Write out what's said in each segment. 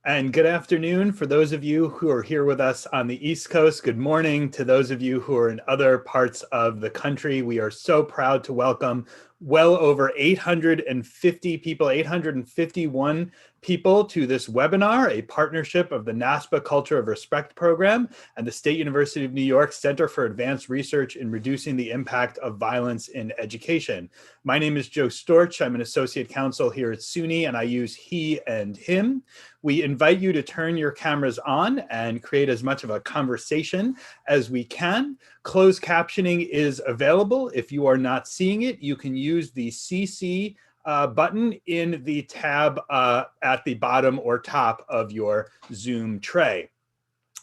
And good afternoon for those of you who are here with us on the East Coast. Good morning to those of you who are in other parts of the country. We are so proud to welcome well over 850 people, 851 people to this webinar, a partnership of the NASPA Culture of Respect program and the State University of New York Center for Advanced Research in Reducing the Impact of Violence in Education. My name is Joe Storch. I'm an associate counsel here at SUNY, and I use he and him. We invite you to turn your cameras on and create as much of a conversation as we can. Closed captioning is available. If you are not seeing it, you can use the CC button in the tab at the bottom or top of your Zoom tray.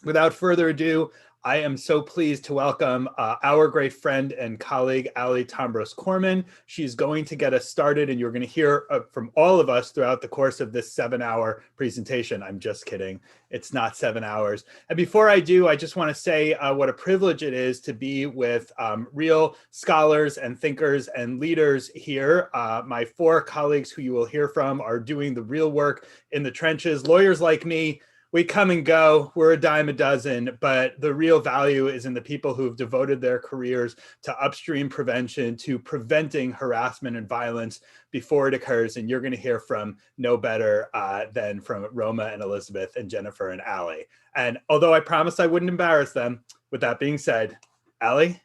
Without further ado, I am so pleased to welcome our great friend and colleague, Ali Tombros-Corman. She's going to get us started, and you're going to hear from all of us throughout the course of this 7-hour presentation. I'm just kidding. It's not 7 hours. And before I do, I just want to say what a privilege it is to be with real scholars and thinkers and leaders here. My 4 colleagues who you will hear from are doing the real work in the trenches. Lawyers like me, we come and go, we're a dime a dozen, but the real value is in the people who've devoted their careers to upstream prevention, to preventing harassment and violence before it occurs. And you're going to hear from no better than from Roma and Elizabeth and Jennifer and Ali. And although I promised I wouldn't embarrass them, with that being said, Ali?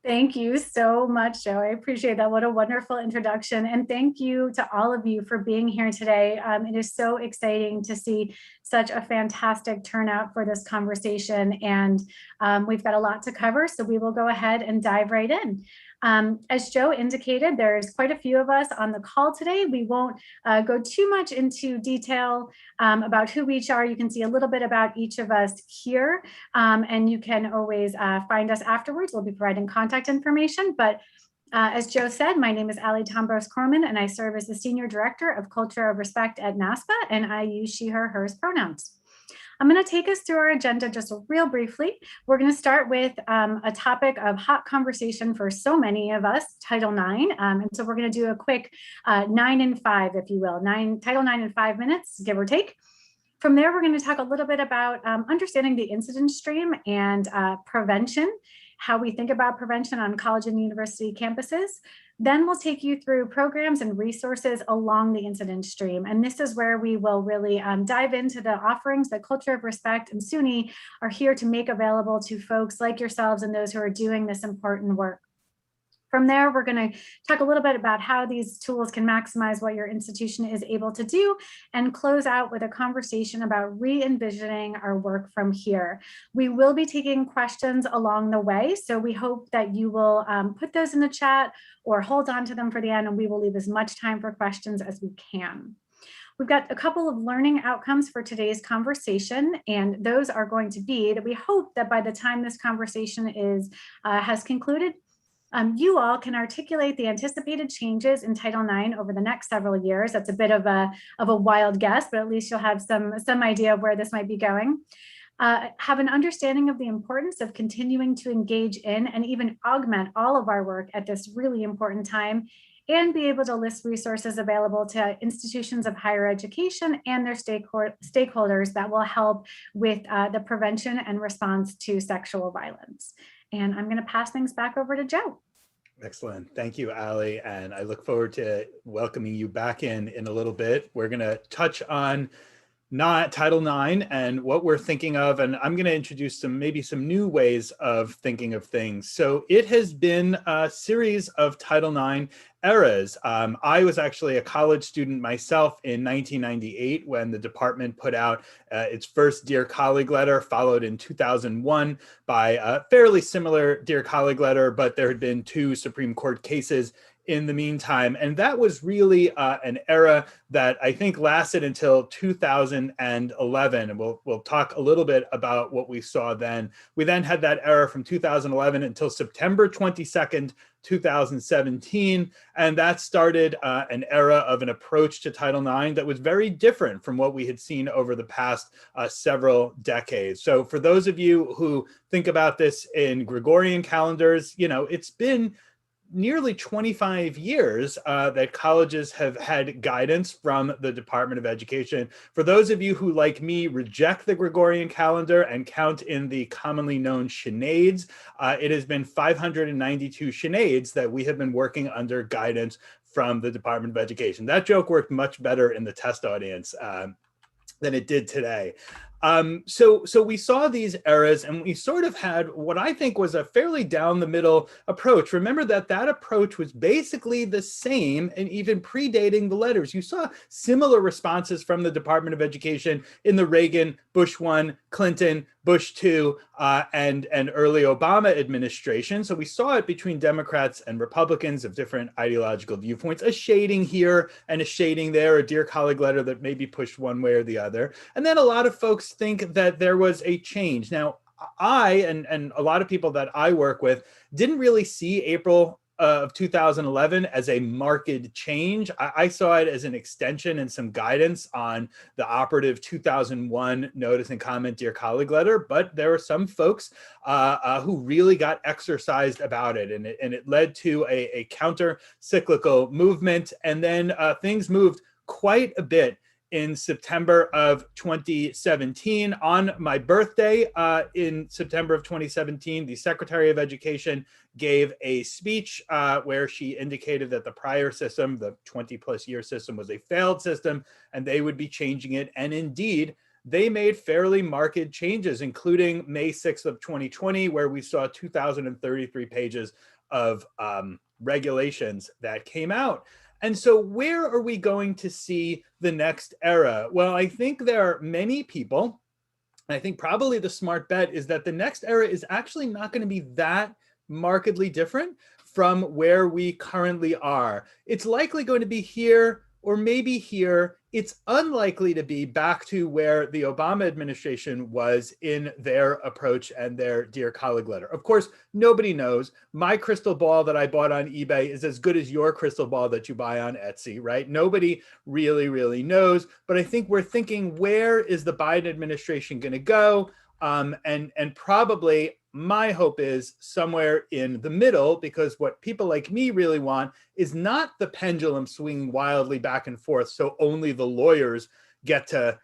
Thank you so much, Joe. I appreciate that. What a wonderful introduction. And thank you to all of you for being here today. It is so exciting to see such a fantastic turnout for this conversation. And we've got a lot to cover, so we will go ahead and dive right in. As Joe indicated, there's quite a few of us on the call today. We won't go too much into detail about who we each are. You can see a little bit about each of us here, and you can always find us afterwards. We'll be providing contact information, but as Joe said, my name is Ali Tombros-Corman, and I serve as the Senior Director of Culture of Respect at NASPA, and I use she, her, hers pronouns. I'm going to take us through our agenda just real briefly. We're going to start with a topic of hot conversation for so many of us, Title IX. And so we're going to do a quick 9 and 5, if you will, Title IX in 5 minutes, give or take. From there, we're going to talk a little bit about understanding the incident stream and prevention, how we think about prevention on college and university campuses. Then we'll take you through programs and resources along the incident stream. And this is where we will really dive into the offerings that Culture of Respect and SUNY are here to make available to folks like yourselves and those who are doing this important work. From there, we're going to talk a little bit about how these tools can maximize what your institution is able to do, and close out with a conversation about re-envisioning our work from here. We will be taking questions along the way, so we hope that you will put those in the chat or hold on to them for the end, and we will leave as much time for questions as we can. We've got a couple of learning outcomes for today's conversation, and those are going to be that we hope that by the time this conversation has concluded, you all can articulate the anticipated changes in Title IX over the next several years. That's a bit of a wild guess, but at least you'll have some idea of where this might be going. Have an understanding of the importance of continuing to engage in and even augment all of our work at this really important time, and be able to list resources available to institutions of higher education and their stakeholders that will help with the prevention and response to sexual violence. And I'm going to pass things back over to Joe. Excellent. Thank you, Ali. And I look forward to welcoming you back in a little bit. We're going to touch on Title IX and what we're thinking of. And I'm going to introduce maybe some new ways of thinking of things. So it has been a series of Title IX eras. I was actually a college student myself in 1998 when the department put out its first Dear Colleague letter, followed in 2001 by a fairly similar Dear Colleague letter, but there had been 2 Supreme Court cases in the meantime. And that was really an era that I think lasted until 2011. And we'll talk a little bit about what we saw then. We then had that era from 2011 until September 22nd, 2017. And that started an era of an approach to Title IX that was very different from what we had seen over the past several decades. So for those of you who think about this in Gregorian calendars, it's been nearly 25 years that colleges have had guidance from the Department of Education. For those of you who, like me, reject the Gregorian calendar and count in the commonly known Sineads, it has been 592 Sineads that we have been working under guidance from the Department of Education. That joke worked much better in the test audience than it did today. So we saw these eras, and we sort of had what I think was a fairly down the middle approach. Remember that approach was basically the same and even predating the letters. You saw similar responses from the Department of Education in the Reagan, Bush 1, Clinton, Bush 2, and early Obama administration. So we saw it between Democrats and Republicans of different ideological viewpoints, a shading here and a shading there, a dear colleague letter that maybe pushed one way or the other. And then a lot of folks think that there was a change. Now, I and a lot of people that I work with didn't really see April of 2011 as a marked change. I saw it as an extension and some guidance on the operative 2001 notice and comment dear colleague letter, but there were some folks who really got exercised about it, and it led to a counter-cyclical movement, and then things moved quite a bit in September of 2017. On my birthday in September of 2017, the Secretary of Education gave a speech where she indicated that the prior system, the 20+ year system, was a failed system and they would be changing it. And indeed, they made fairly marked changes, including May 6th of 2020, where we saw 2,033 pages of regulations that came out. And so where are we going to see the next era? Well, I think there are many people, and I think probably the smart bet is that the next era is actually not going to be that markedly different from where we currently are. It's likely going to be here or maybe here. It's unlikely to be back to where the Obama administration was in their approach and their dear colleague letter. Of course, nobody knows. My crystal ball that I bought on eBay is as good as your crystal ball that you buy on Etsy, right? Nobody really knows, but I think we're thinking, where is the Biden administration going to go? And probably my hope is somewhere in the middle, because what people like me really want is not the pendulum swinging wildly back and forth so only the lawyers get to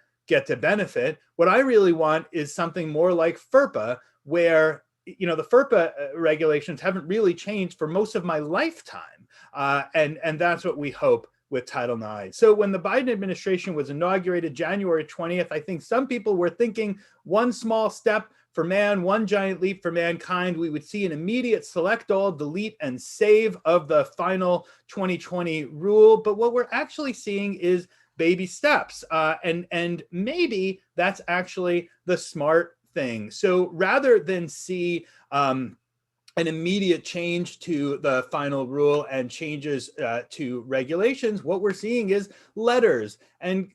benefit. What I really want is something more like FERPA, where the FERPA regulations haven't really changed for most of my lifetime, and that's what we hope with Title IX. So when the Biden administration was inaugurated January 20th, I think some people were thinking one small step for man, one giant leap for mankind. We would see an immediate select all, delete, and save of the final 2020 rule. But what we're actually seeing is baby steps. And maybe that's actually the smart thing. So rather than see an immediate change to the final rule and changes to regulations, what we're seeing is letters and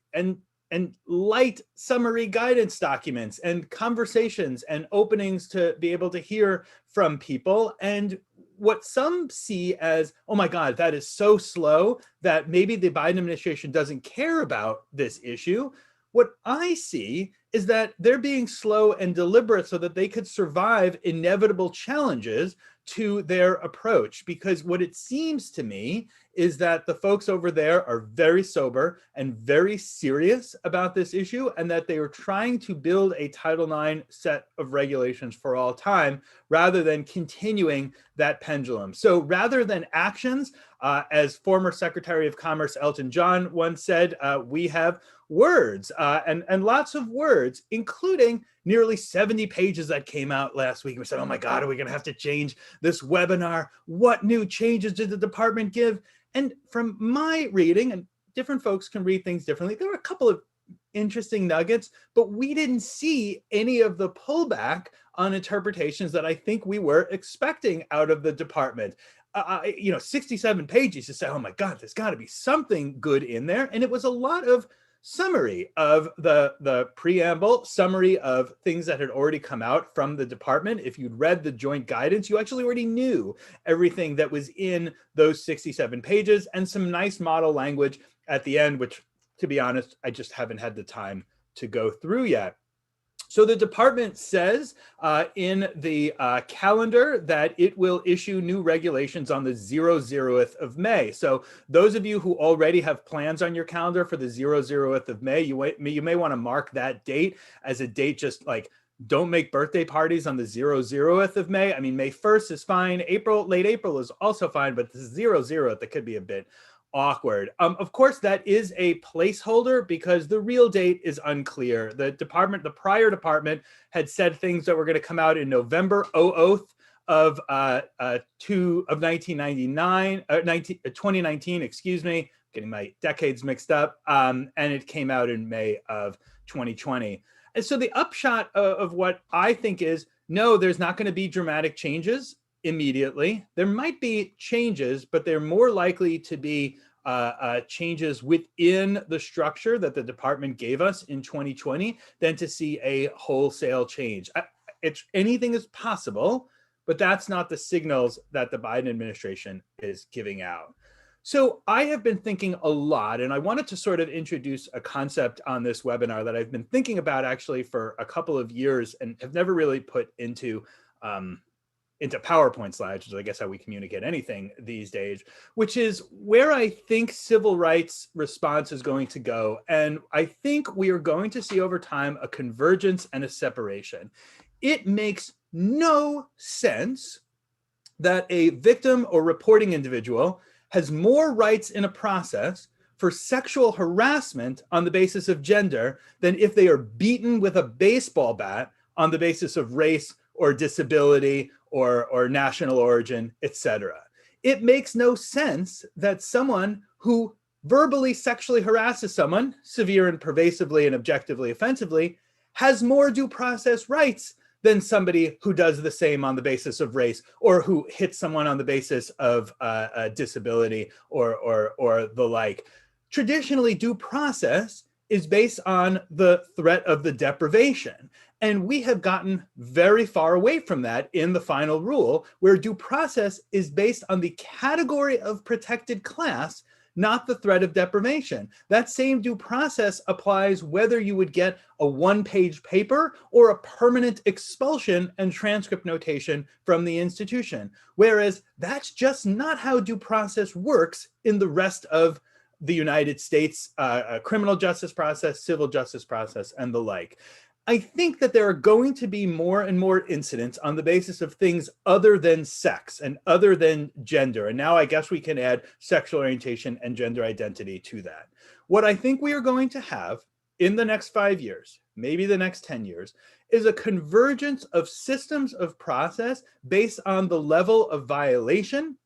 light summary guidance documents and conversations and openings to be able to hear from people. And what some see as, oh my God, that is so slow that maybe the Biden administration doesn't care about this issue. What I see is that they're being slow and deliberate so that they could survive inevitable challenges to their approach. Because what it seems to me is that the folks over there are very sober and very serious about this issue, and that they are trying to build a Title IX set of regulations for all time, rather than continuing that pendulum. So rather than actions, as former Secretary of Commerce Elton John once said, we have words, and lots of words, including nearly 70 pages that came out last week. We said, oh my God, are we gonna have to change this webinar? What new changes did the department give? And from my reading, and different folks can read things differently, there were a couple of interesting nuggets, but we didn't see any of the pullback on interpretations that I think we were expecting out of the department. 67 pages, you say, oh my God, there's got to be something good in there. And it was a lot of summary of the preamble, summary of things that had already come out from the department. If you'd read the joint guidance, you actually already knew everything that was in those 67 pages, and some nice model language at the end, which, to be honest, I just haven't had the time to go through yet. So the department says in the calendar that it will issue new regulations on the 00th of May. So those of you who already have plans on your calendar for the 00th of May, you may want to mark that date as a date, just like don't make birthday parties on the 00th of May. I mean, May 1st is fine. Late April is also fine, but the 00th, that could be a bit awkward. Of course, that is a placeholder because the real date is unclear. The prior department had said things that were going to come out in November 00th of 2019, excuse me, getting my decades mixed up, and it came out in May of 2020. And so the upshot of what I think is, no, there's not going to be dramatic changes immediately. There might be changes, but they're more likely to be changes within the structure that the department gave us in 2020 than to see a wholesale change. Anything is possible, but that's not the signals that the Biden administration is giving out. So I have been thinking a lot, and I wanted to sort of introduce a concept on this webinar that I've been thinking about actually for a couple of years and have never really put into PowerPoint slides, which is I guess how we communicate anything these days, which is where I think civil rights response is going to go. And I think we are going to see over time a convergence and a separation. It makes no sense that a victim or reporting individual has more rights in a process for sexual harassment on the basis of gender than if they are beaten with a baseball bat on the basis of race or disability or national origin, etc. It makes no sense that someone who verbally sexually harasses someone, severe and pervasively and objectively offensively, has more due process rights than somebody who does the same on the basis of race or who hits someone on the basis of disability or the like. Traditionally, due process is based on the threat of the deprivation. And we have gotten very far away from that in the final rule, where due process is based on the category of protected class, not the threat of deprivation. That same due process applies whether you would get a one-page paper or a permanent expulsion and transcript notation from the institution. Whereas that's just not how due process works in the rest of the United States criminal justice process, civil justice process, and the like. I think that there are going to be more and more incidents on the basis of things other than sex and other than gender. And now I guess we can add sexual orientation and gender identity to that. What I think we are going to have in the next 5 years, maybe the next 10 years, is a convergence of systems of process based on the level of violation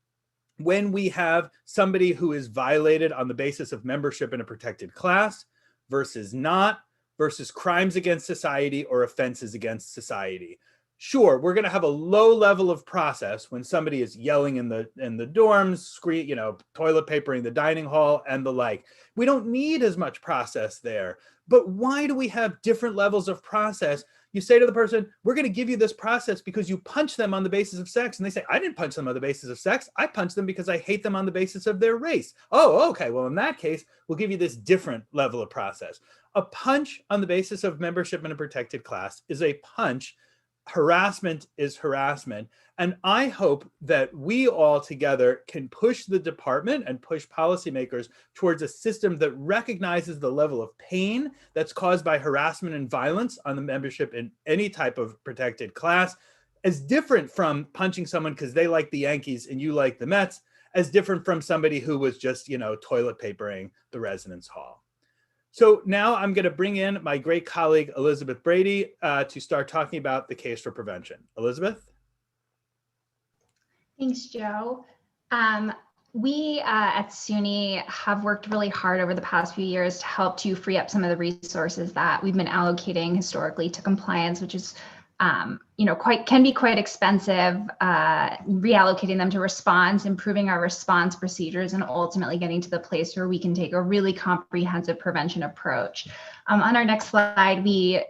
when we have somebody who is violated on the basis of membership in a protected class versus not, versus crimes against society or offenses against society. Sure, we're going to have a low level of process when somebody is yelling in the dorms, toilet papering the dining hall and the like. We don't need as much process there. But why do we have different levels of process? You say to the person, we're going to give you this process because you punch them on the basis of sex. And they say, I didn't punch them on the basis of sex. I punched them because I hate them on the basis of their race. Oh, okay. Well, in that case, we'll give you this different level of process. A punch on the basis of membership in a protected class is a punch. Harassment is harassment. And I hope that we all together can push the department and push policymakers towards a system that recognizes the level of pain that's caused by harassment and violence on the membership in any type of protected class, as different from punching someone because they like the Yankees and you like the Mets, as different from somebody who was just, toilet papering the residence hall. So now I'm going to bring in my great colleague, Elizabeth Brady, to start talking about the case for prevention. Elizabeth? Thanks, Joe. We at SUNY have worked really hard over the past few years to help to free up some of the resources that we've been allocating historically to compliance, which is can be quite expensive, reallocating them to response, improving our response procedures, and ultimately getting to the place where we can take a really comprehensive prevention approach. On our next slide, we,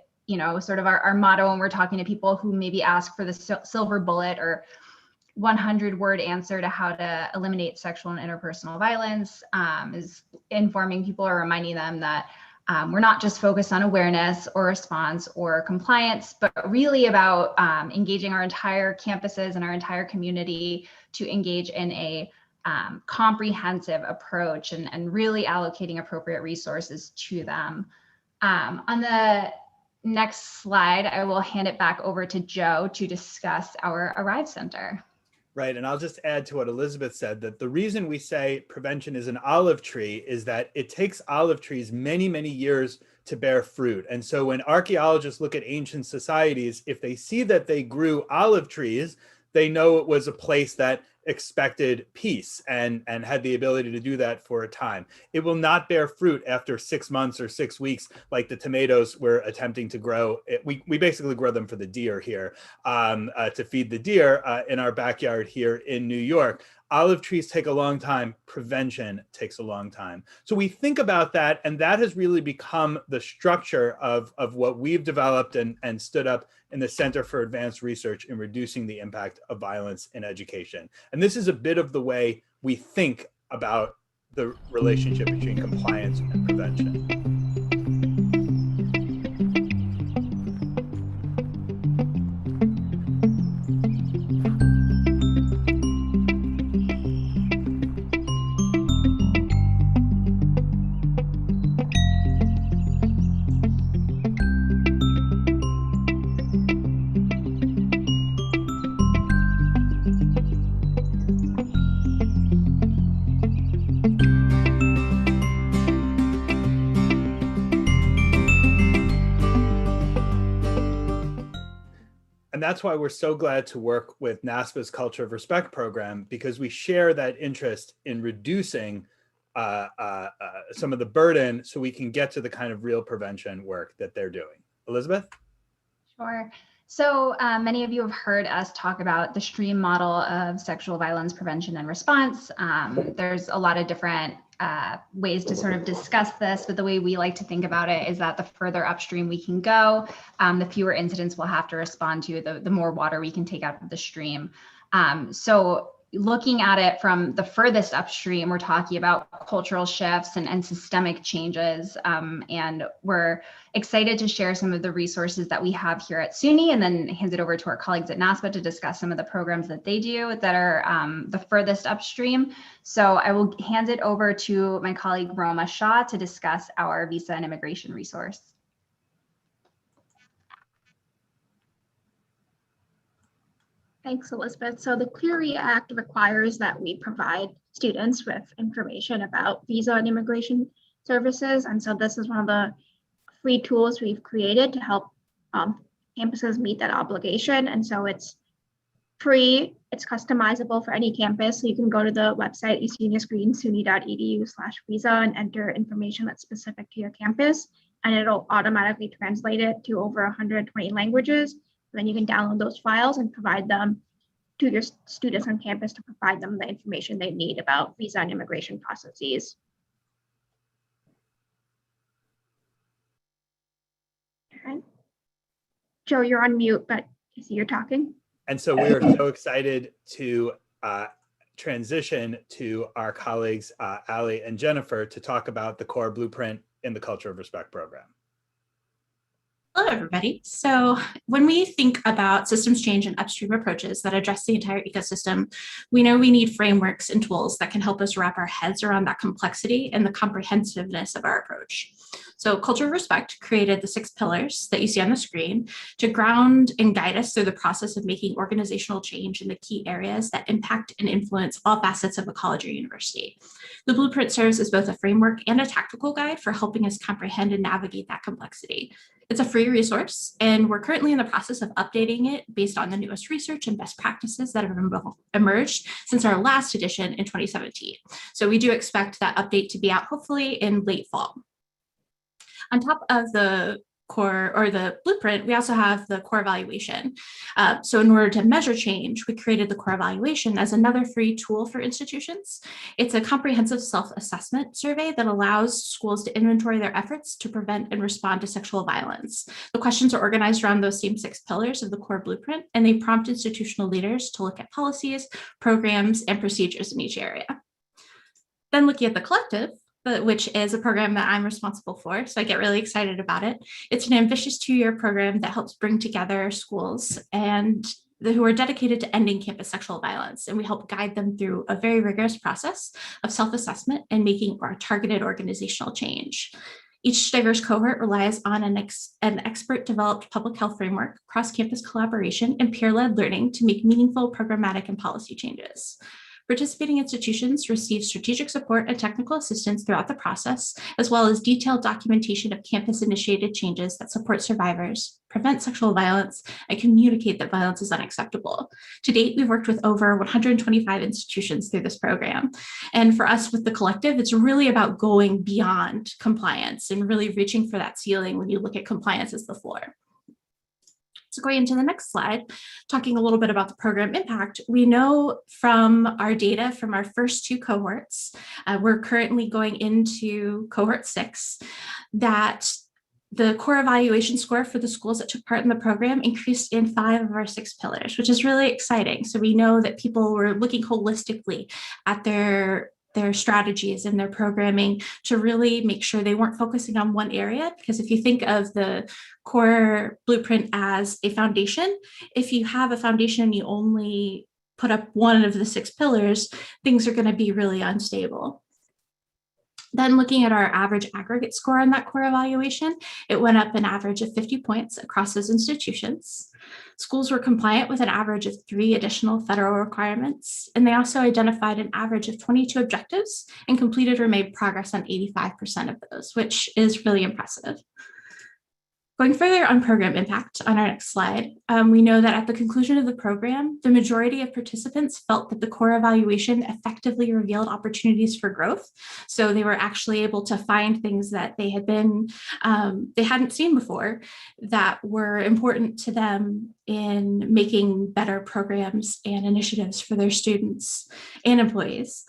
sort of our motto when we're talking to people who maybe ask for the silver bullet or 100-word answer to how to eliminate sexual and interpersonal violence is informing people or reminding them that We're not just focused on awareness or response or compliance, but really about engaging our entire campuses and our entire community to engage in a comprehensive approach and really allocating appropriate resources to them. On the next slide, I will hand it back over to Joe to discuss our ARRIVE Center. Right, and I'll just add to what Elizabeth said, that the reason we say prevention is an olive tree is that it takes olive trees many, many years to bear fruit. And so when archaeologists look at ancient societies, if they see that they grew olive trees, they know it was a place that expected peace and had the ability to do that for a time. It will not bear fruit after 6 months or 6 weeks, like the tomatoes we're attempting to grow. We basically grow them for the deer here, to feed the deer in our backyard here in New York. Olive trees take a long time. Prevention takes a long time. So we think about that, and that has really become the structure of what we've developed and stood up in the Center for Advanced Research in reducing the impact of violence in education. And this is a bit of the way we think about the relationship between compliance and prevention. And that's why we're so glad to work with NASPA's Culture of Respect program, because we share that interest in reducing some of the burden so we can get to the kind of real prevention work that they're doing. Elizabeth? Sure. So many of you have heard us talk about the STREAM model of sexual violence prevention and response. There's a lot of different ways to sort of discuss this, but the way we like to think about it is that the further upstream we can go, the fewer incidents we'll have to respond to, the more water we can take out of the stream. So looking at it from the furthest upstream, we're talking about cultural shifts and systemic changes. And we're excited to share some of the resources that we have here at SUNY, and then hand it over to our colleagues at NASPA to discuss some of the programs that they do that are the furthest upstream. So I will hand it over to my colleague Roma Shah to discuss our visa and immigration resource. Thanks, Elizabeth. So the Clery Act requires that we provide students with information about visa and immigration services. And so this is one of the free tools we've created to help campuses meet that obligation. And so it's free, it's customizable for any campus. So you can go to the website, you see on your screen, suny.edu/visa, and enter information that's specific to your campus. And it'll automatically translate it to over 120 languages. Then you can download those files and provide them to your students on campus to provide them the information they need about visa and immigration processes. All right. Joe, you're on mute, but I see you're talking. And so we are so excited to transition to our colleagues, Ali and Jennifer, to talk about the core blueprint in the Culture of Respect program. Hello, everybody. So when we think about systems change and upstream approaches that address the entire ecosystem, we know we need frameworks and tools that can help us wrap our heads around that complexity and the comprehensiveness of our approach. So Culture of Respect created the 6 pillars that you see on the screen to ground and guide us through the process of making organizational change in the key areas that impact and influence all facets of a college or university. The blueprint serves as both a framework and a tactical guide for helping us comprehend and navigate that complexity. It's a free resource, and we're currently in the process of updating it based on the newest research and best practices that have emerged since our last edition in 2017. So we do expect that update to be out hopefully in late fall. On top of the core or the blueprint, we also have the core evaluation. So in order to measure change, we created the core evaluation as another free tool for institutions. It's a comprehensive self-assessment survey that allows schools to inventory their efforts to prevent and respond to sexual violence. The questions are organized around those same 6 pillars of the core blueprint, and they prompt institutional leaders to look at policies, programs, and procedures in each area. Then looking at the collective, which is a program that I'm responsible for. So I get really excited about it. It's an ambitious 2-year program that helps bring together schools and who are dedicated to ending campus sexual violence. And we help guide them through a very rigorous process of self-assessment and making our targeted organizational change. Each diverse cohort relies on an expert-developed public health framework, cross-campus collaboration, and peer-led learning to make meaningful programmatic and policy changes. Participating institutions receive strategic support and technical assistance throughout the process, as well as detailed documentation of campus-initiated changes that support survivors, prevent sexual violence, and communicate that violence is unacceptable. To date, we've worked with over 125 institutions through this program. And for us with the collective, it's really about going beyond compliance and really reaching for that ceiling when you look at compliance as the floor. So going into the next slide, talking a little bit about the program impact, we know from our data from our first 2 cohorts, we're currently going into cohort 6, that the core evaluation score for the schools that took part in the program increased in 5 of our 6 pillars, which is really exciting. So we know that people were looking holistically at their strategies and their programming to really make sure they weren't focusing on one area. Because if you think of the core blueprint as a foundation, if you have a foundation and you only put up one of the 6 pillars, things are going to be really unstable. Then looking at our average aggregate score on that core evaluation, it went up an average of 50 points across those institutions. Schools were compliant with an average of 3 additional federal requirements, and they also identified an average of 22 objectives and completed or made progress on 85% of those, which is really impressive. Going further on program impact on our next slide, we know that at the conclusion of the program, the majority of participants felt that the core evaluation effectively revealed opportunities for growth. So they were actually able to find things that they hadn't seen before that were important to them in making better programs and initiatives for their students and employees.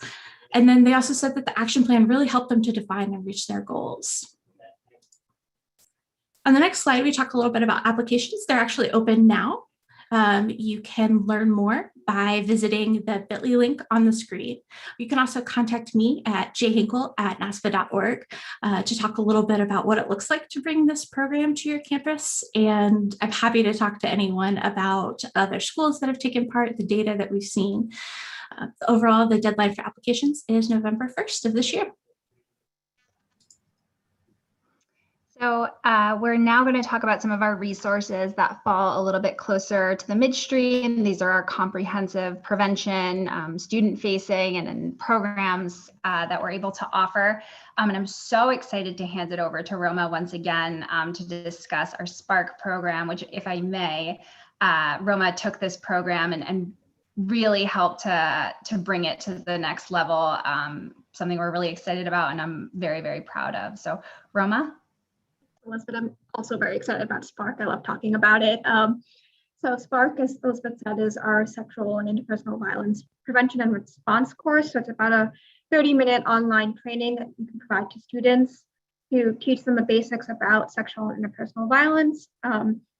And then they also said that the action plan really helped them to define and reach their goals. On the next slide, we talk a little bit about applications. They're actually open now. You can learn more by visiting the bit.ly link on the screen. You can also contact me at jhinkle@naspa.org to talk a little bit about what it looks like to bring this program to your campus. And I'm happy to talk to anyone about other schools that have taken part, the data that we've seen. Overall, the deadline for applications is November 1st of this year. So we're now going to talk about some of our resources that fall a little bit closer to the midstream. These are our comprehensive prevention, student-facing, and programs that we're able to offer. And I'm so excited to hand it over to Roma once again to discuss our SPARK program, which, if I may, Roma took this program and really helped to bring it to the next level, something we're really excited about and I'm very, very proud of. So Roma? Elizabeth, I'm also very excited about SPARK. I love talking about it. So SPARK, as Elizabeth said, is our sexual and interpersonal violence prevention and response course. So it's about a 30-minute online training that you can provide to students to teach them the basics about sexual and interpersonal violence,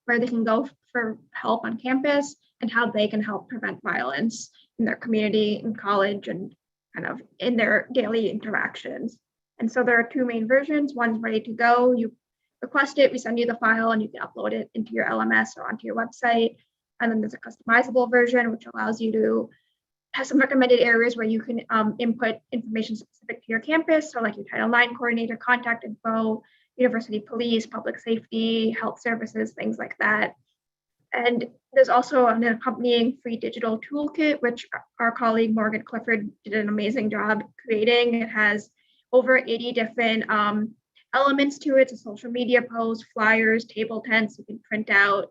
where they can go for help on campus and how they can help prevent violence in their community, in college, and kind of in their daily interactions. And so there are 2 main versions. One's ready to go. You request it, we send you the file, and you can upload it into your LMS or onto your website. And then there's a customizable version, which allows you to have some recommended areas where you can input information specific to your campus. So like your Title IX coordinator, contact info, university police, public safety, health services, things like that. And there's also an accompanying free digital toolkit, which our colleague Morgan Clifford did an amazing job creating. It has over 80 different elements to it. It's a social media post, flyers, table tents you can print out,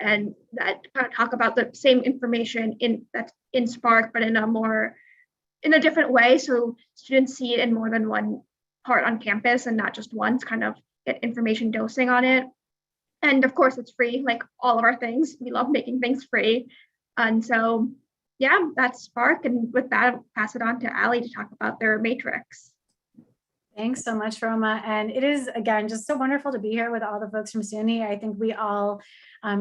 and that kind of talk about the same information that's in SPARK, but in a different way. So students see it in more than one part on campus and not just once, kind of get information dosing on it. And of course it's free, like all of our things. We love making things free. And so, yeah, that's SPARK. And with that, I'll pass it on to Allie to talk about their matrix. Thanks so much, Roma. And it is, again, just so wonderful to be here with all the folks from SUNY. I think we all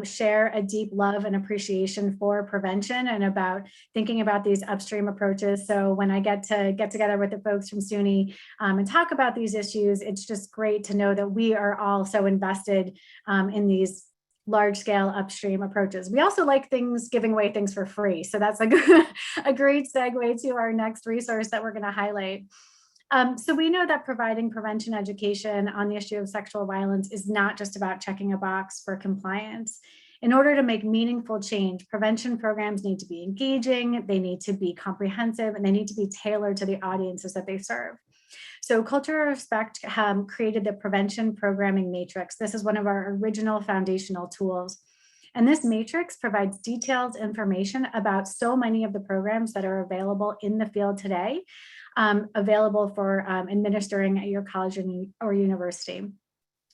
share a deep love and appreciation for prevention and about thinking about these upstream approaches. So when I get together with the folks from SUNY and talk about these issues, it's just great to know that we are all so invested in these large-scale upstream approaches. We also like giving away things for free. So that's a great segue to our next resource that we're going to highlight. So we know that providing prevention education on the issue of sexual violence is not just about checking a box for compliance. In order to make meaningful change, prevention programs need to be engaging, they need to be comprehensive, and they need to be tailored to the audiences that they serve. So Culture of Respect created the Prevention Programming Matrix. This is one of our original foundational tools. And this matrix provides detailed information about so many of the programs that are available in the field today, available for administering at your college or university.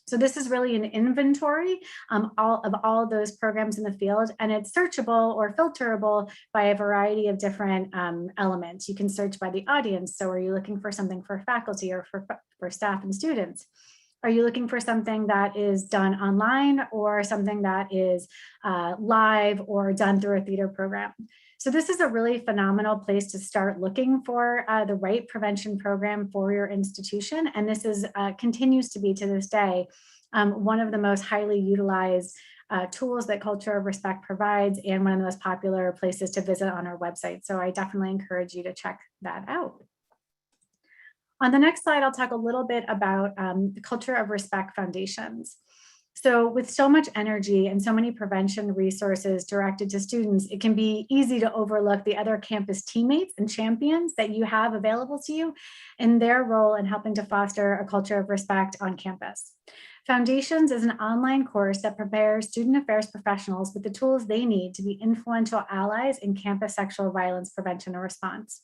So this is really an inventory of all those programs in the field, and it's searchable or filterable by a variety of different elements. You can search by the audience. So are you looking for something for faculty or for staff and students? Are you looking for something that is done online or something that is live or done through a theater program? So this is a really phenomenal place to start looking for the right prevention program for your institution. And this is continues to be to this day one of the most highly utilized tools that Culture of Respect provides and one of the most popular places to visit on our website. So I definitely encourage you to check that out. On the next slide, I'll talk a little bit about the Culture of Respect foundations. So with so much energy and so many prevention resources directed to students, it can be easy to overlook the other campus teammates and champions that you have available to you and their role in helping to foster a culture of respect on campus. Foundations is an online course that prepares student affairs professionals with the tools they need to be influential allies in campus sexual violence prevention and response.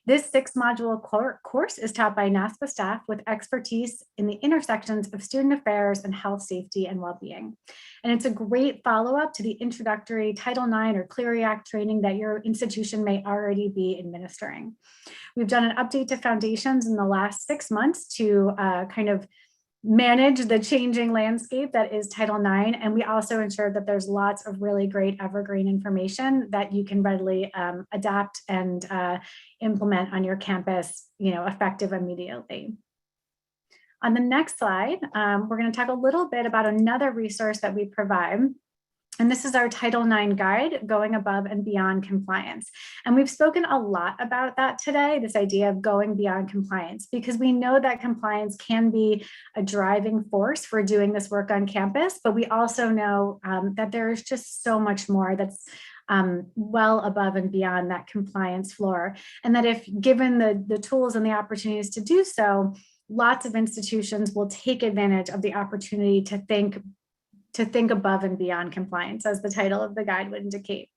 This 6-module course is taught by NASPA staff with expertise in the intersections of student affairs and health, safety, and well-being. And it's a great follow-up to the introductory Title IX or Clery Act training that your institution may already be administering. We've done an update to foundations in the last 6 months to kind of manage the changing landscape that is Title IX. And we also ensured that there's lots of really great evergreen information that you can readily adapt and implement on your campus, effective immediately. On the next slide, we're going to talk a little bit about another resource that we provide. And this is our Title IX guide, Going Above and Beyond Compliance. And we've spoken a lot about that today, this idea of going beyond compliance, because we know that compliance can be a driving force for doing this work on campus, but we also know that there is just so much more that's well above and beyond that compliance floor. And that if given the tools and the opportunities to do so, lots of institutions will take advantage of the opportunity to think above and beyond compliance, as the title of the guide would indicate.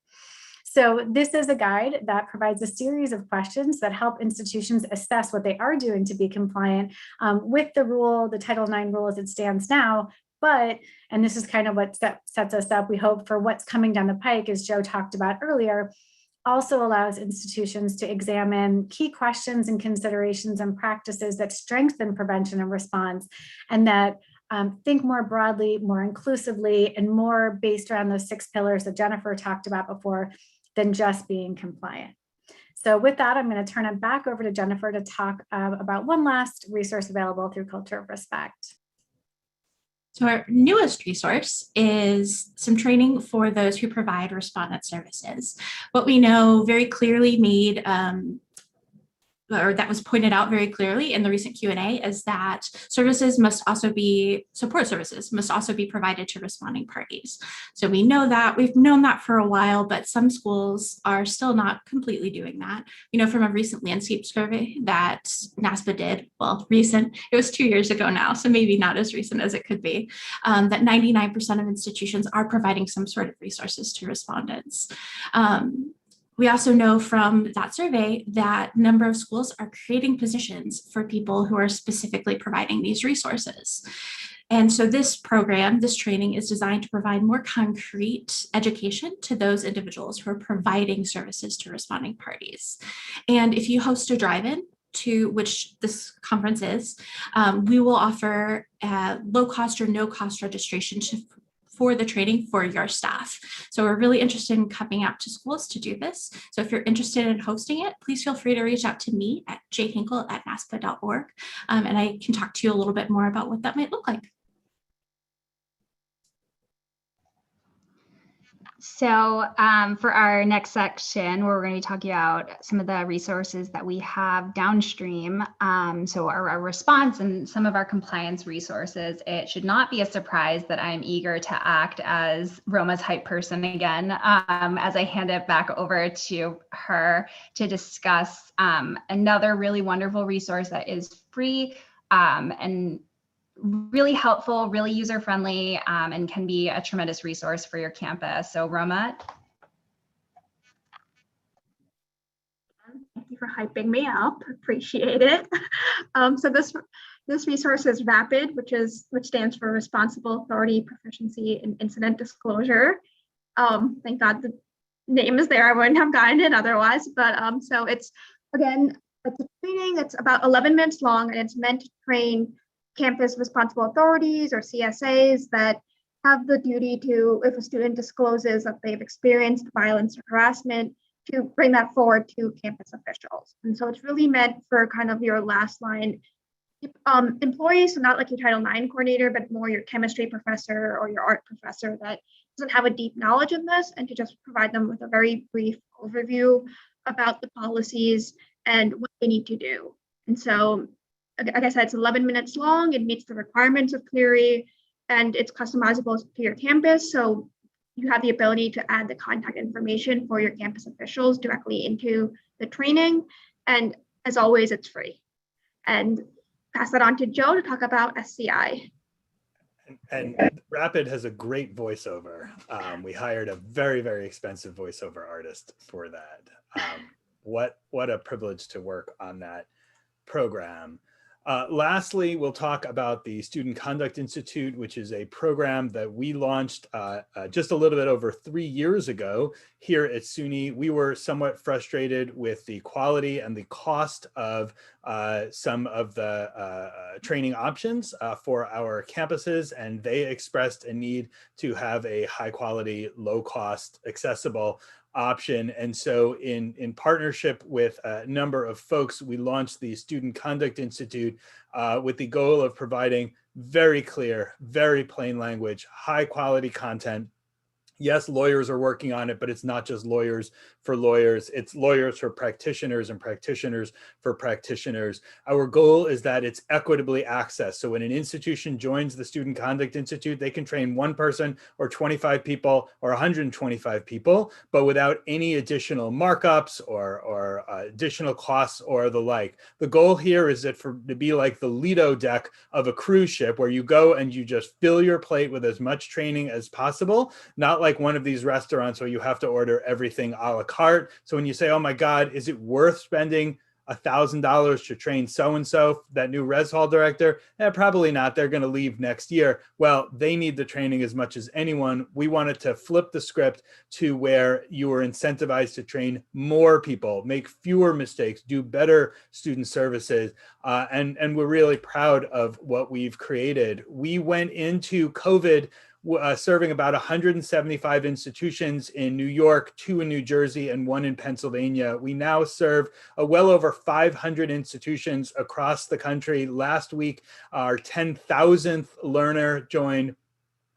So this is a guide that provides a series of questions that help institutions assess what they are doing to be compliant with the rule, the Title IX rule as it stands now. But, and this is kind of what sets us up, we hope, for what's coming down the pike, as Joe talked about earlier, also allows institutions to examine key questions and considerations and practices that strengthen prevention and response, and that think more broadly, more inclusively, and more based around those 6 pillars that Jennifer talked about before than just being compliant. So with that, I'm going to turn it back over to Jennifer to talk about one last resource available through Culture of Respect. So our newest resource is some training for those who provide respondent services. What we know very clearly that was pointed out very clearly in the recent Q&A is that support services must also be provided to responding parties. So we know that, we've known that for a while, but some schools are still not completely doing that. We know from a recent landscape survey that NASPA did, well, recent, it was 2 years ago now, so maybe not as recent as it could be, that 99% of institutions are providing some sort of resources to respondents. We also know from that survey that a number of schools are creating positions for people who are specifically providing these resources. And so this program, this training, is designed to provide more concrete education to those individuals who are providing services to responding parties. And if you host a drive-in to which this conference is, we will offer low cost or no cost registration for the training for your staff. So we're really interested in coming out to schools to do this. So if you're interested in hosting it, please feel free to reach out to me at jhinkle@naspa.org, and I can talk to you a little bit more about what that might look like. So for our next section, we're going to be talking about some of the resources that we have downstream. So our response and some of our compliance resources. It should not be a surprise that I'm eager to act as Roma's hype person again, as I hand it back over to her to discuss another really wonderful resource that is free and really helpful, really user-friendly, and can be a tremendous resource for your campus. So Roma. Thank you for hyping me up, appreciate it. So this resource is RAPID, which stands for Responsible Authority Proficiency in Incident Disclosure. Thank God the name is there, I wouldn't have gotten it otherwise, but so it's a training that's about 11 minutes long, and it's meant to train campus responsible authorities or CSAs that have the duty to, if a student discloses that they've experienced violence or harassment, to bring that forward to campus officials. And so it's really meant for kind of your last line employees, so not like your Title IX coordinator, but more your chemistry professor or your art professor that doesn't have a deep knowledge in this, and to just provide them with a very brief overview about the policies and what they need to do. And so, like I said, it's 11 minutes long. It meets the requirements of Clery, and it's customizable to your campus. So you have the ability to add the contact information for your campus officials directly into the training. And as always, it's free. And pass that on to Joe to talk about SCI. And Rapid has a great voiceover. We hired a very, very expensive voiceover artist for that. What a privilege to work on that program. Lastly, we'll talk about the Student Conduct Institute, which is a program that we launched just a little bit over 3 years ago here at SUNY. We were somewhat frustrated with the quality and the cost of some of the training options for our campuses, and they expressed a need to have a high quality, low cost, accessible option. And so in partnership with a number of folks, we launched the Student Conduct Institute with the goal of providing very clear, very plain language, high quality content. Yes, lawyers are working on it, but it's not just lawyers for lawyers. It's lawyers for practitioners and practitioners for practitioners. Our goal is that it's equitably accessed. So when an institution joins the Student Conduct Institute, they can train one person or 25 people or 125 people, but without any additional markups or additional costs or the like. The goal here is to be like the Lido deck of a cruise ship, where you go and you just fill your plate with as much training as possible, not like one of these restaurants where you have to order everything a la carte. So when you say, oh my God, is it worth spending $1,000 to train so-and-so, that new res hall director? Probably not. They're going to leave next year. Well, they need the training as much as anyone. We wanted to flip the script to where you were incentivized to train more people, make fewer mistakes, do better student services. And we're really proud of what we've created. We went into COVID serving about 175 institutions in New York, 2 in New Jersey, and 1 in Pennsylvania. We now serve well over 500 institutions across the country. Last week, our 10,000th learner joined.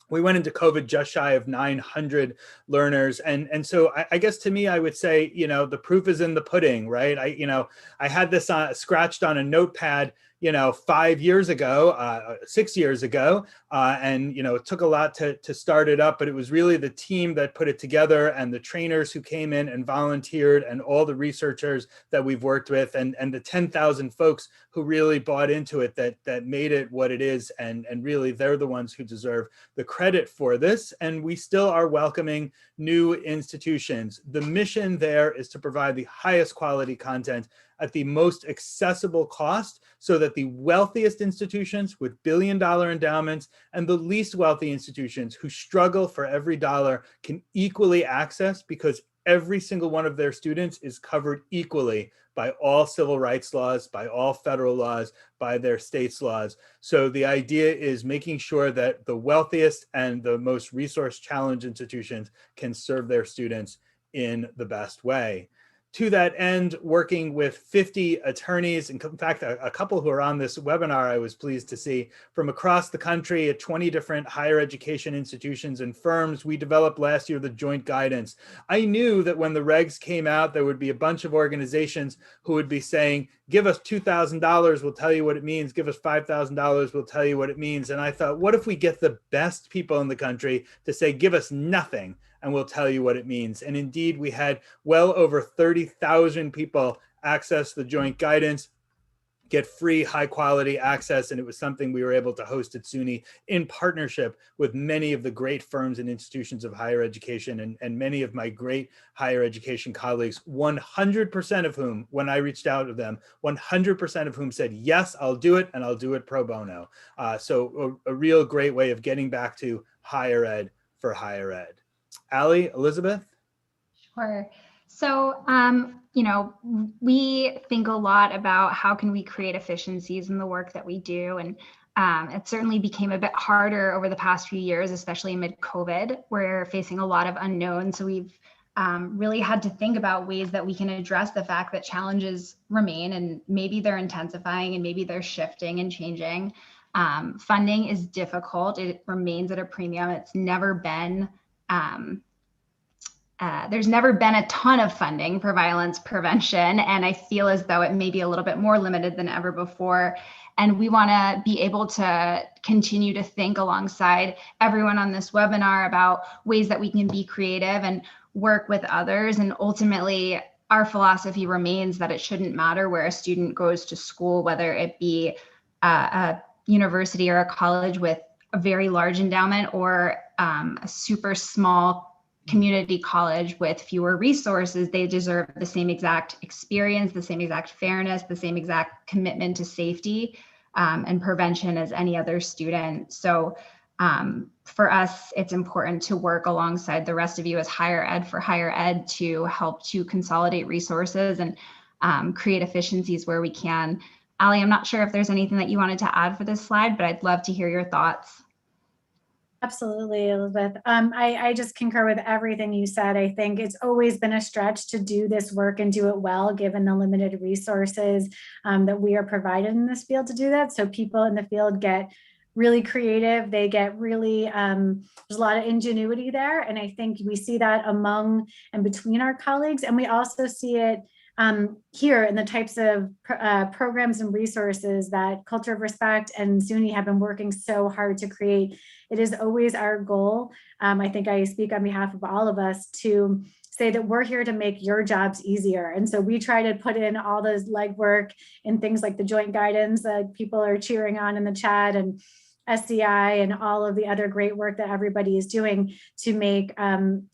We went into COVID just shy of 900 learners. And so I guess to me, I would say, the proof is in the pudding, right? I had this scratched on a notepad 5 years ago, 6 years ago. And, it took a lot to start it up, but it was really the team that put it together, and the trainers who came in and volunteered, and all the researchers that we've worked with, and the 10,000 folks who really bought into it, that made it what it is. And really, they're the ones who deserve the credit for this. And we still are welcoming new institutions. The mission there is to provide the highest quality content at the most accessible cost, so that the wealthiest institutions with billion-dollar endowments and the least wealthy institutions who struggle for every dollar can equally access, because every single one of their students is covered equally by all civil rights laws, by all federal laws, by their states' laws. So the idea is making sure that the wealthiest and the most resource-challenged institutions can serve their students in the best way. To that end, working with 50 attorneys, in fact, a couple who are on this webinar, I was pleased to see, from across the country at 20 different higher education institutions and firms, we developed last year the joint guidance. I knew that when the regs came out, there would be a bunch of organizations who would be saying, give us $2,000, we'll tell you what it means. Give us $5,000, we'll tell you what it means. And I thought, what if we get the best people in the country to say, give us nothing, and we'll tell you what it means. And indeed, we had well over 30,000 people access the joint guidance, get free high quality access. And it was something we were able to host at SUNY in partnership with many of the great firms and institutions of higher education and many of my great higher education colleagues, 100% of whom, when I reached out to them, 100% of whom said, yes, I'll do it, and I'll do it pro bono. So a real great way of getting back to higher ed for higher ed. Allie, Elizabeth? Sure. So, you know, we think a lot about how can we create efficiencies in the work that we do. And it certainly became a bit harder over the past few years, especially amid COVID. We're facing a lot of unknowns. So we've really had to think about ways that we can address the fact that challenges remain, and maybe they're intensifying and maybe they're shifting and changing. Funding is difficult. It remains at a premium. It's never been there's never been a ton of funding for violence prevention, and I feel as though it may be a little bit more limited than ever before. And we want to be able to continue to think alongside everyone on this webinar about ways that we can be creative and work with others. And ultimately, our philosophy remains that it shouldn't matter where a student goes to school, whether it be a university or a college with a very large endowment or a super small community college with fewer resources. They deserve the same exact experience, the same exact fairness, the same exact commitment to safety and prevention as any other student. So for us, it's important to work alongside the rest of you as higher ed for higher ed to help to consolidate resources and create efficiencies where we can. Allie, I'm not sure if there's anything that you wanted to add for this slide, but I'd love to hear your thoughts. Absolutely, Elizabeth. I just concur with everything you said. I think it's always been a stretch to do this work and do it well, given the limited resources that we are provided in this field to do that. So people in the field get really creative. They get really, there's a lot of ingenuity there. And I think we see that among and between our colleagues. And we also see it here in the types of programs and resources that Culture of Respect and SUNY have been working so hard to create. It is always our goal. I think I speak on behalf of all of us to say that we're here to make your jobs easier. And so we try to put in all those legwork in things like the joint guidance that people are cheering on in the chat, and SCI and all of the other great work that everybody is doing to make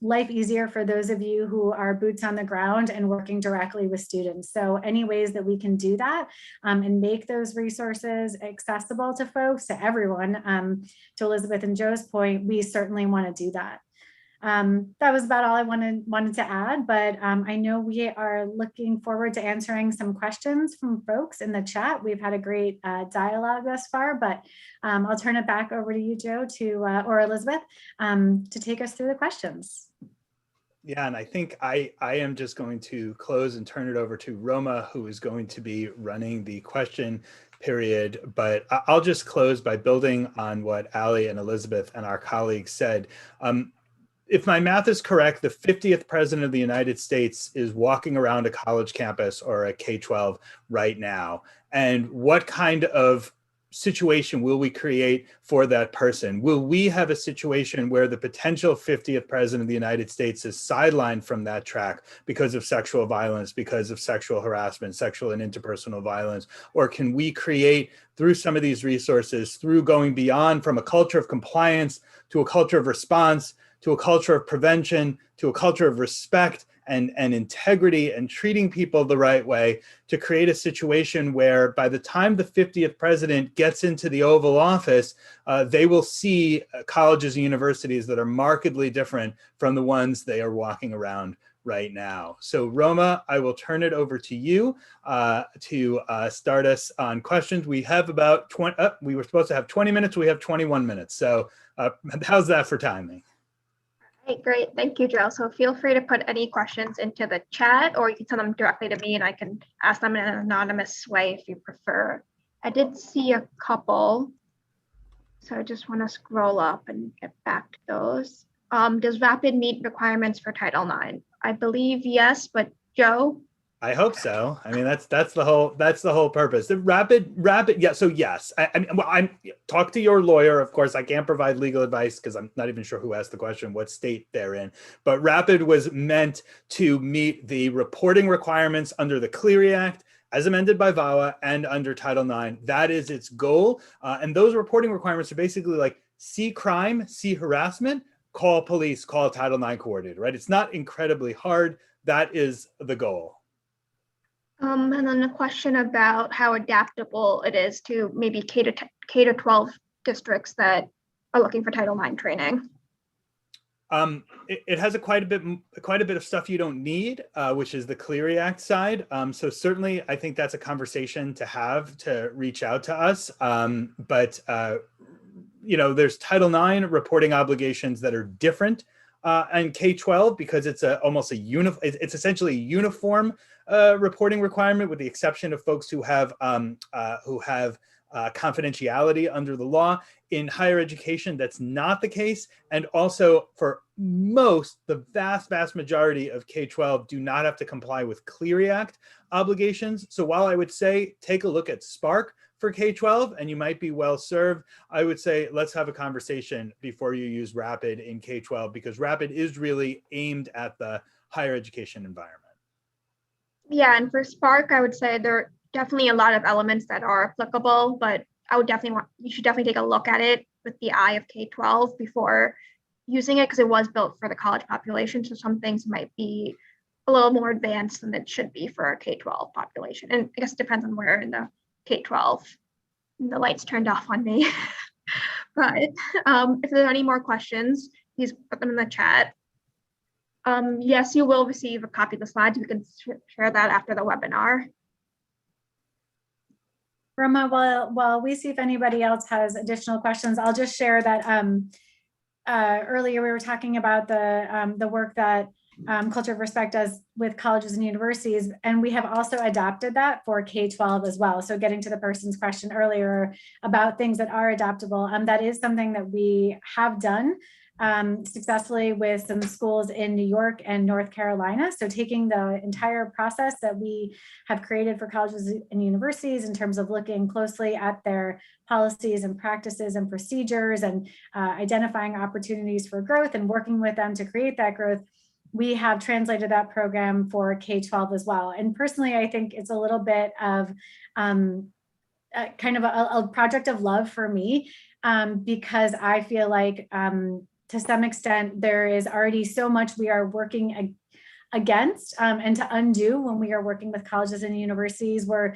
life easier for those of you who are boots on the ground and working directly with students. So any ways that we can do that and make those resources accessible to folks, to everyone, to Elizabeth and Joe's point, we certainly want to do that. That was about all I wanted to add, but I know we are looking forward to answering some questions from folks in the chat. We've had a great dialogue thus far, but I'll turn it back over to you, Joe, or Elizabeth, to take us through the questions. Yeah, and I think I am just going to close and turn it over to Roma, who is going to be running the question period. But I'll just close by building on what Allie and Elizabeth and our colleagues said. If my math is correct, the 50th president of the United States is walking around a college campus or a K-12 right now. And what kind of situation will we create for that person? Will we have a situation where the potential 50th president of the United States is sidelined from that track because of sexual violence, because of sexual harassment, sexual and interpersonal violence? Or can we create, through some of these resources, through going beyond from a culture of compliance to a culture of response, to a culture of prevention, to a culture of respect and integrity and treating people the right way, to create a situation where by the time the 50th president gets into the Oval Office, they will see colleges and universities that are markedly different from the ones they are walking around right now. So Roma, I will turn it over to you to start us on questions. We have about 20, we were supposed to have 20 minutes. We have 21 minutes. So how's that for timing? Hey, great. Thank you, Joe. So feel free to put any questions into the chat, or you can send them directly to me and I can ask them in an anonymous way if you prefer. I did see a couple, so I just want to scroll up and get back to those. Does RAPID meet requirements for Title IX? I believe yes, but Joe? I hope so. I mean, that's the whole purpose. The rapid, yeah. So yes, I mean, well, talk to your lawyer. Of course, I can't provide legal advice because I'm not even sure who asked the question, what state they're in. But rapid was meant to meet the reporting requirements under the Clery Act, as amended by VAWA, and under Title IX. That is its goal. And those reporting requirements are basically like, see crime, see harassment, call police, call Title IX coordinator. Right? It's not incredibly hard. That is the goal. And then a question about how adaptable it is to maybe K to 12 districts that are looking for Title IX training. It has quite a bit of stuff you don't need, which is the Clery Act side. So certainly, I think that's a conversation to have to reach out to us. But you know, there's Title IX reporting obligations that are different and K-12 because it's it's essentially a uniform reporting requirement, with the exception of folks who have confidentiality under the law. In higher education, that's not the case. And also for the vast majority of K-12 do not have to comply with Clery Act obligations. So while I would say take a look at Spark for K-12 and you might be well served, I would say let's have a conversation before you use Rapid in K-12, because Rapid is really aimed at the higher education environment. Yeah, and for Spark, I would say there are definitely a lot of elements that are applicable, but you should definitely take a look at it with the eye of K-12 before using it, because it was built for the college population. So some things might be a little more advanced than it should be for a K-12 population. And I guess it depends on where in the K-12. The lights turned off on me. But if there are any more questions, please put them in the chat. Yes, you will receive a copy of the slides. We can share that after the webinar. Roma, while we see if anybody else has additional questions, I'll just share that earlier we were talking about the work that Culture of Respect does with colleges and universities, and we have also adapted that for K-12 as well. So getting to the person's question earlier about things that are adaptable, that is something that we have done successfully with some schools in New York and North Carolina. So taking the entire process that we have created for colleges and universities in terms of looking closely at their policies and practices and procedures and identifying opportunities for growth and working with them to create that growth, we have translated that program for K-12 as well. And personally, I think it's a little bit of kind of a project of love for me, because I feel like to some extent, there is already so much we are working against and to undo when we are working with colleges and universities. We're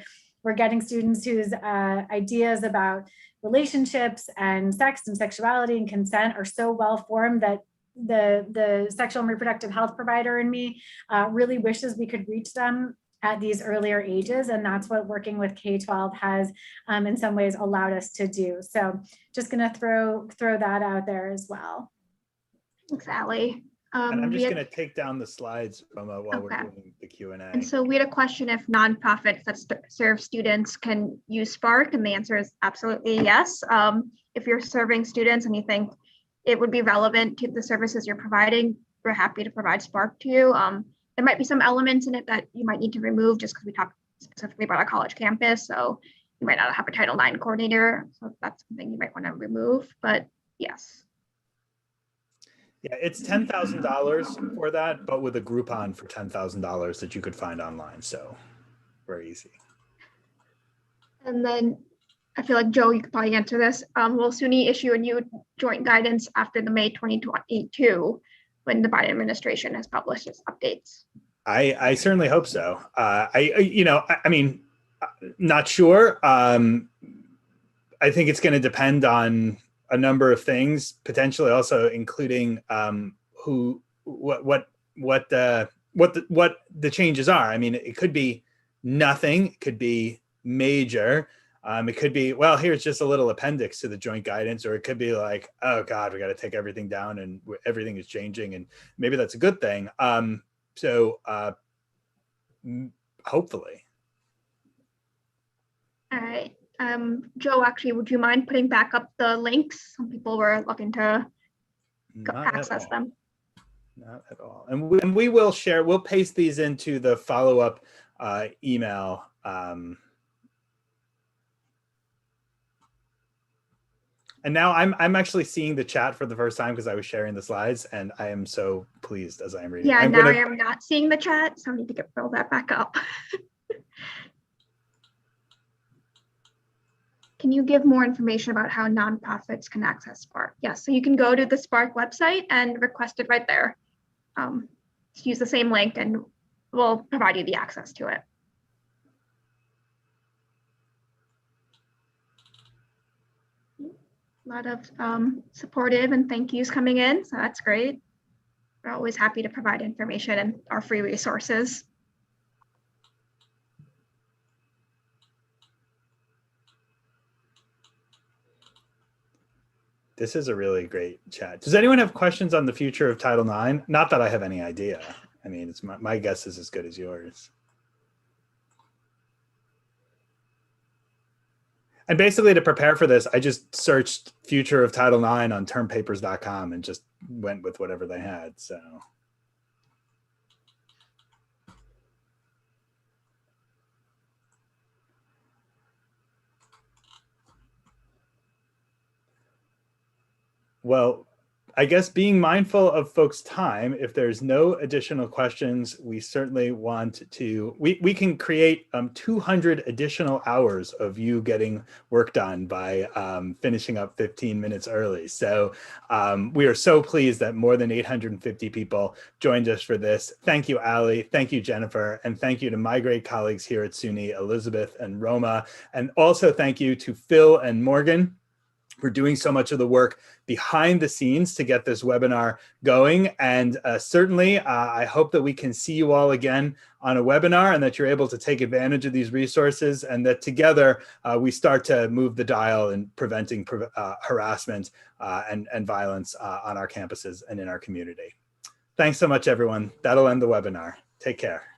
getting students whose ideas about relationships and sex and sexuality and consent are so well formed that the sexual and reproductive health provider in me really wishes we could reach them at these earlier ages. And that's what working with K-12 has in some ways allowed us to do. So just gonna throw that out there as well. Thanks, Allie. And I'm just going to take down the slides while we're doing the Q&A. And so we had a question if nonprofits that serve students can use Spark, and the answer is absolutely yes. If you're serving students and you think it would be relevant to the services you're providing, we're happy to provide Spark to you. There might be some elements in it that you might need to remove just because we talked specifically about a college campus. So you might not have a Title IX coordinator. So that's something you might want to remove, but yes. Yeah, it's $10,000 for that, but with a Groupon for $10,000 that you could find online. So very easy. And then I feel like, Joe, you could probably answer this. Will SUNY issue a new joint guidance after the May 2022 when the Biden administration has published its updates? I certainly hope so. I mean, not sure. I think it's going to depend on a number of things, potentially also including what what the changes are. I mean, it could be nothing, it could be major. It could be, well, here's just a little appendix to the joint guidance, or it could be like, oh God, we got to take everything down and everything is changing, and maybe that's a good thing. Hopefully. All right. Joe, actually, would you mind putting back up the links? Some people were looking to access them. Not at all. And we will share, we'll paste these into the follow-up email. And now I'm actually seeing the chat for the first time because I was sharing the slides, and I am so pleased as I am reading. Yeah, I am not seeing the chat, so I need to fill that back up. Can you give more information about how nonprofits can access Spark? Yes, so you can go to the Spark website and request it right there. Just use the same link and we'll provide you the access to it. A lot of supportive and thank yous coming in, so that's great. We're always happy to provide information and our free resources. This is a really great chat. Does anyone have questions on the future of Title IX? Not that I have any idea. I mean, it's my guess is as good as yours. And basically, to prepare for this, I just searched future of Title IX on termpapers.com and just went with whatever they had. So. Well, I guess being mindful of folks' time, if there's no additional questions, we certainly want to, we can create 200 additional hours of you getting work done by finishing up 15 minutes early. So we are so pleased that more than 850 people joined us for this. Thank you, Ali. Thank you, Jennifer. And thank you to my great colleagues here at SUNY, Elizabeth and Roma. And also thank you to Phil and Morgan for doing so much of the work behind the scenes to get this webinar going. And certainly, I hope that we can see you all again on a webinar and that you're able to take advantage of these resources, and that together we start to move the dial in preventing harassment and violence on our campuses and in our community. Thanks so much, everyone. That'll end the webinar. Take care.